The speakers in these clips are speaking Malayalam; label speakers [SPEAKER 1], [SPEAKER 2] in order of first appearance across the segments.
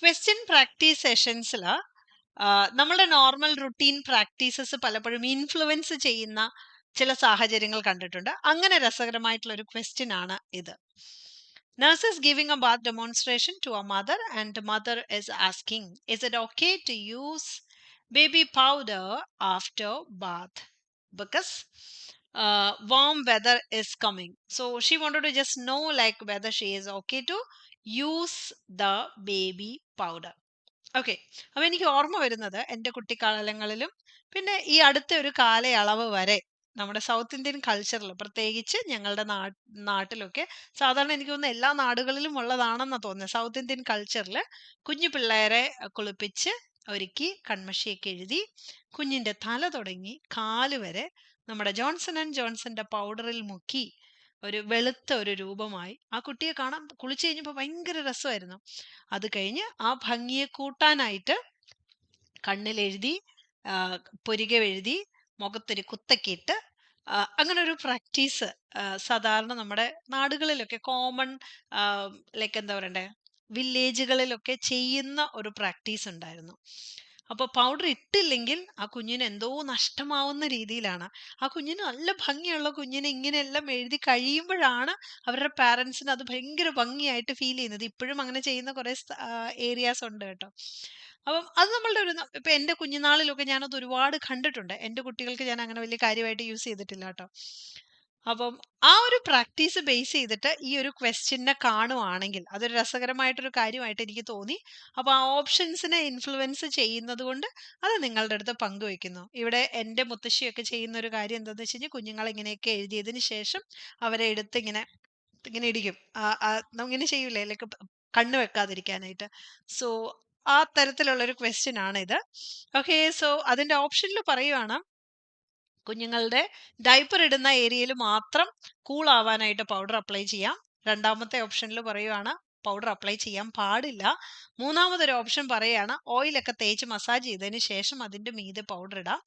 [SPEAKER 1] ക്വസ്റ്റ്യൻ പ്രാക്ടീസ് സെഷൻസിൽ നമ്മളുടെ നോർമൽ റുട്ടീൻ പ്രാക്ടീസസ് പലപ്പോഴും ഇൻഫ്ലുവൻസ് ചെയ്യുന്ന ചില സാഹചര്യങ്ങൾ കണ്ടിട്ടുണ്ട്. അങ്ങനെ രസകരമായിട്ടുള്ള ഒരു ക്വസ്റ്റ്യൻ ആണ് ഇത്. Nurse is giving a bath demonstration to a mother and mother is asking, is it okay to use baby powder after bath? Because warm weather is coming. So she wanted to just know like whether she is okay to use the baby powder. Okay, അപ്പോൾ എനിക്ക് ഓർമ്മ വരുന്നത് എൻ്റെ കുട്ടിക്കാലങ്ങളിലും പിന്നെ ഈ അടുത്ത ഒരു കാലയളവ് വരെ നമ്മുടെ സൗത്ത് ഇന്ത്യൻ കൾച്ചറിൽ, പ്രത്യേകിച്ച് ഞങ്ങളുടെ നാട്ടിലൊക്കെ, സാധാരണ എനിക്ക് തോന്നുന്നു എല്ലാ നാടുകളിലും ഉള്ളതാണെന്നാണ് തോന്നുന്നത്, സൗത്ത് ഇന്ത്യൻ കൾച്ചറിൽ കുഞ്ഞു പിള്ളേരെ കുളിപ്പിച്ച് ഒരുക്കി കൺമഷിയൊക്കെ എഴുതി കുഞ്ഞിൻ്റെ തല തുടങ്ങി കാല് വരെ നമ്മുടെ ജോൺസൺ ആൻഡ് ജോൺസന്റെ പൗഡറിൽ മുക്കി ഒരു വെളുത്ത ഒരു രൂപമായി ആ കുട്ടിയെ കാണാൻ കുളിച്ചു കഴിഞ്ഞപ്പോൾ ഭയങ്കര രസമായിരുന്നു. അത് കഴിഞ്ഞ് ആ ഭംഗിയെ കൂട്ടാനായിട്ട് കണ്ണിലെഴുതി, പുരിക എഴുതി, മുഖത്തൊരു കുത്തൊക്കെ ഇട്ട് അങ്ങനെ ഒരു പ്രാക്ടീസ് സാധാരണ നമ്മുടെ നാടുകളിലൊക്കെ കോമൺ, ലൈക്ക് എന്താ പറയണ്ടേ, വില്ലേജുകളിലൊക്കെ ചെയ്യുന്ന ഒരു പ്രാക്ടീസ് ഉണ്ടായിരുന്നു. അപ്പോൾ പൗഡർ ഇട്ടില്ലെങ്കിൽ ആ കുഞ്ഞിന് എന്തോ നഷ്ടമാവുന്ന രീതിയിലാണ്. ആ കുഞ്ഞിന് നല്ല ഭംഗിയുള്ള കുഞ്ഞിനെ ഇങ്ങനെയെല്ലാം എഴുതി കഴിയുമ്പോഴാണ് അവരുടെ പാരൻസിന് അത് ഭയങ്കര ഭംഗിയായിട്ട് ഫീൽ ചെയ്യുന്നത്. ഇപ്പോഴും അങ്ങനെ ചെയ്യുന്ന കുറേ ഏരിയാസ് ഉണ്ട് കേട്ടോ. അപ്പം അത് നമ്മളുടെ ഒരു ഇപ്പം എൻ്റെ കുഞ്ഞുനാളിലൊക്കെ ഞാനത് ഒരുപാട് കണ്ടിട്ടുണ്ട്. എൻ്റെ കുട്ടികൾക്ക് ഞാൻ അങ്ങനെ വലിയ കാര്യമായിട്ട് യൂസ് ചെയ്തിട്ടില്ല കേട്ടോ. അപ്പം ആ ഒരു പ്രാക്ടീസ് ബേസ് ചെയ്തിട്ട് ഈ ഒരു ക്വസ്റ്റ്യനെ കാണുവാണെങ്കിൽ അതൊരു രസകരമായിട്ടൊരു കാര്യമായിട്ട് എനിക്ക് തോന്നി. അപ്പോൾ ആ ഓപ്ഷൻസിനെ ഇൻഫ്ലുവൻസ് ചെയ്യുന്നത് കൊണ്ട് അത് നിങ്ങളുടെ അടുത്ത് പങ്കുവെക്കുന്നു. ഇവിടെ എൻ്റെ മുത്തശ്ശിയൊക്കെ ചെയ്യുന്ന ഒരു കാര്യം എന്താണെന്ന് വെച്ച് കഴിഞ്ഞാൽ, കുഞ്ഞുങ്ങൾ ഇങ്ങനെയൊക്കെ എഴുതിയതിന് ശേഷം അവരെ എടുത്ത് ഇങ്ങനെ ഇങ്ങനെ ഇടിക്കും. ഇങ്ങനെ ചെയ്യൂലേ, ലൈക്ക് കണ്ണ് വെക്കാതിരിക്കാനായിട്ട്. സോ ആ തരത്തിലുള്ള ഒരു ക്വസ്റ്റ്യൻ ആണ് ഇത്. ഓക്കെ, സോ അതിൻ്റെ ഓപ്ഷനിൽ പറയുവാണ്, കുഞ്ഞുങ്ങളുടെ ഡയപ്പർ ഇടുന്ന ഏരിയയിൽ മാത്രം കൂൾ ആവാനായിട്ട് പൗഡർ അപ്ലൈ ചെയ്യാം. രണ്ടാമത്തെ ഓപ്ഷനിൽ പറയുവാണ് പൗഡർ അപ്ലൈ ചെയ്യാൻ പാടില്ല. മൂന്നാമതൊരു ഓപ്ഷൻ പറയുകയാണ് ഓയിലൊക്കെ തേച്ച് മസാജ് ചെയ്തതിന് ശേഷം അതിൻ്റെ മീതെ പൗഡർ ഇടാം.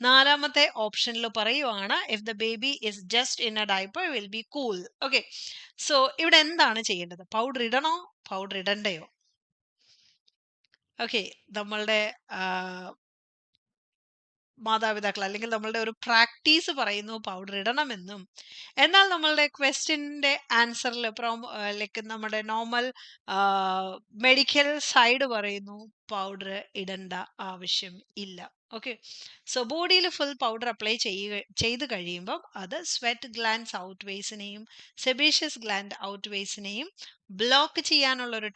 [SPEAKER 1] നാലാമത്തെ ഓപ്ഷനിൽ പറയുവാണ് if the baby is just in A diaper will be cool. Okay, so ഇവിടെ എന്താണ് ചെയ്യേണ്ടത്? പൗഡർ ഇടണോ പൗഡർ ഇടണ്ടയോ? ഓക്കെ, നമ്മളുടെ മാതാപിതാക്കൾ അല്ലെങ്കിൽ നമ്മളുടെ ഒരു പ്രാക്ടീസ് പറയുന്നു പൗഡർ ഇടണമെന്നും, എന്നാൽ നമ്മളുടെ ക്വസ്റ്റ്യൻ്റെ ആൻസറിൽ ലൈക്ക് നമ്മുടെ നോർമൽ മെഡിക്കൽ സൈഡ് പറയുന്നു പൗഡർ ഇടേണ്ട ആവശ്യം ഇല്ല. ഓക്കെ, സോ ബോഡിയിൽ ഫുൾ പൗഡർ അപ്ലൈ ചെയ്ത് കഴിയുമ്പം അത് സ്വെറ്റ് ഗ്ലാൻഡ്സ് ഔട്ട് വേസിനെയും സെബേഷ്യസ് ഗ്ലാൻഡ് ഔട്ട് വേസിനെയും ബ്ലോക്ക് ചെയ്യാനുള്ള ഒരു